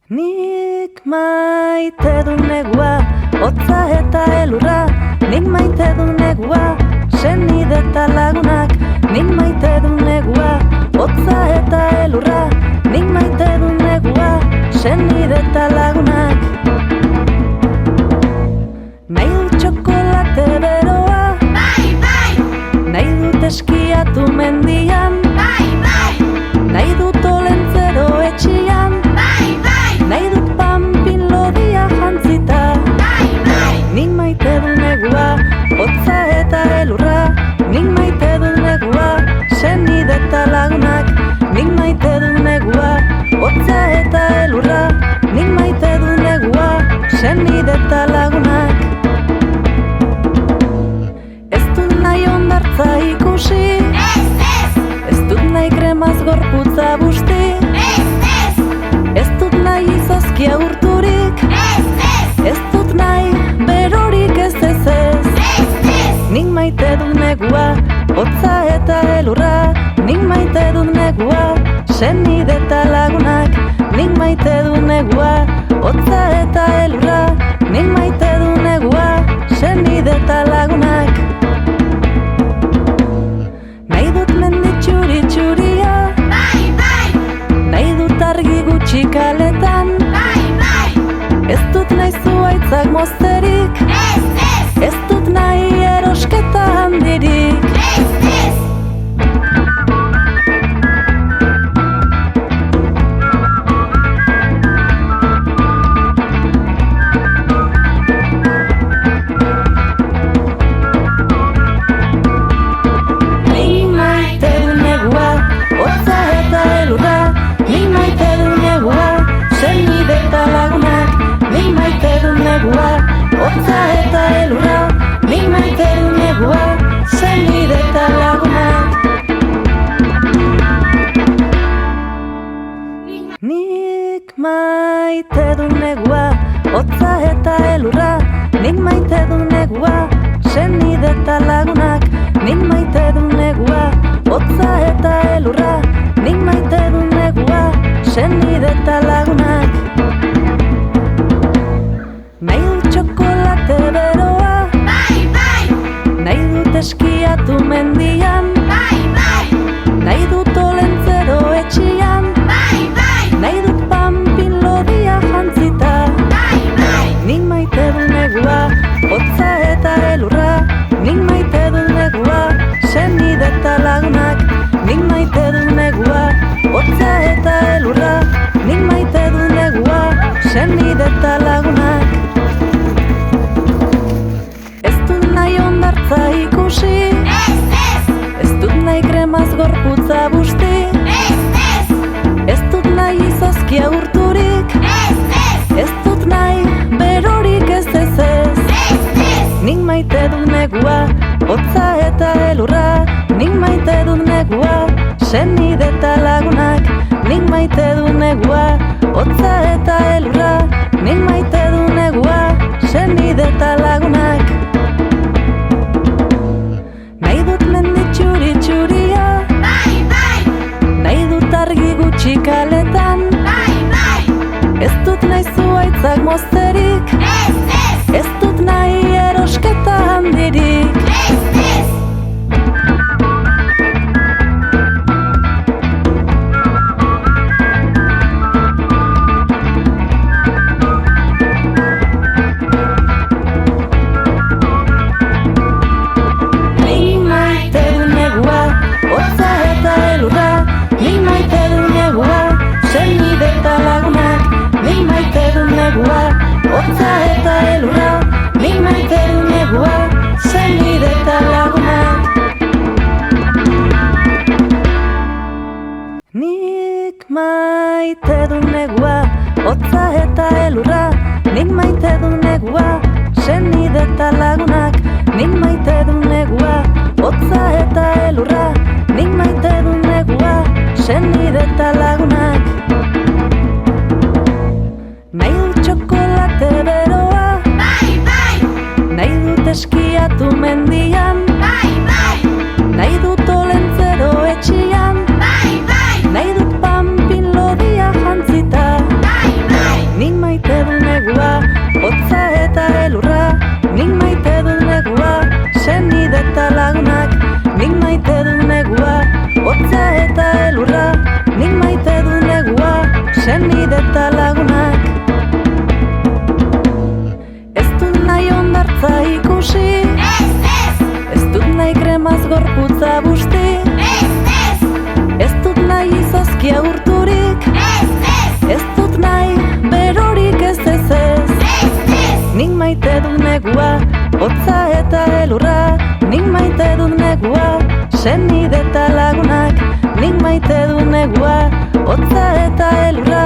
Nik maite du negua, hotza eta elurra. Nik maite du negua, senide eta lagunak. Nik maite du negua, hotza eta elurra. Nik maite du negua, senide eta lagunak. Nahi dut txokolate beroa, Bai, bai, nahi dut eskiatu mendian, bai, bai, nahi dut olentzero etxian, bai, bai, nahi dut panpin lodia jantzita. bai, bai, Nik maite du negua, hotza eta elurra. Nik maite du negua, senide eta lagunak. Nik maite du negua, hotza eta elurra. Nik maite du negua, senide eta lagunak. Ez dut nahi hondartza ikusi, ez dut nahi kremaz gorputza busti, ez dut nahi izozkia urturik, ez dut nahi berorik ez ez ez. Nik maite du negua, hotza eta elurra. Nik maite du negua, senide eta lagunak. Nik maite du negua, hotza eta elurra. Nik maite du negua, senide eta lagunak. Nahi dut mendi txuri-txuria, bai, bai, nahi dut argi gutxi kaletan. Ez dut nahi zuaitzak mozterik, ez dut nahi erosketa handirik. Nik maite du negua, hotza eta elurra. Nik maite du negua, senide eta lagunak. Nik maite du negua, hotza eta elurra. Nik maite du negua, senide eta lagunak. Nik maite du negua, hotza eta elurra. Nik maite du negua, senide eta lagunak. Nik maite du negua, hotza eta elurra. Nik maite du negua, senide eta lagunak. Nahi dut txokolate beroa, bai, bai, nahi dut eskiatu mendian, bai, bai, nahi dut olentzero etxian, bai, bai, nahi dut panpin lodia jantzita. bai, bai, Nik maite du negua, hotza eta elurra. Nik maite du negua, senide eta lagunak. Nik maite du negua, hotza eta elurra. Nik maite du negua, senide eta lagunak. Ez dut nahi hondartza ikusi, ez dut nahi kremaz gorputza busti, ez dut nahi izozkia urturik, ez dut nahi berorik ez ez ez. Nik maite du negua, hotza eta elurra. Nik maite du negua, senide eta lagunak. Nik maite du negua, hotza eta elurra. Nik maite du negua, senide eta lagunak. Nahi dut mendi txuri-txuria, bai, bai, nahi dut argi gutxi kaletan. Ez dut nahi zuaitzak mozterik, ez dut nahi erosketa handirik. Nik maite du negua, hotza eta elurra. Nik maite du negua, senide eta lagunak. Nik maite du negua, hotza eta elurra. Nik maite du negua, senide eta lagunak. Nik maite du negua, hotza eta elurra. Nik maite du negua, senide eta lagunak. Nik maite du negua, hotza eta elurra. Nik maite du negua, senide eta lagunak. Nahi dut txokolate beroa, bai, bai, nahi dut eskiatu mendian, bai, bai, nahi dut olentzero etxian, bai, bai, nahi dut panpin lodia jantzita. bai, bai, senide eta lagunak. Ez dut nahi hondartza ikusi, ez dut nahi kremaz gorputza busti, ez dut nahi izozkia urturik, ez dut nahi berorik ez ez ez. Nik maite dut negua, hotza eta elurra, nik maite dut negua, senide eta lagunak. Nik maite dut negua, hotza eta elurra,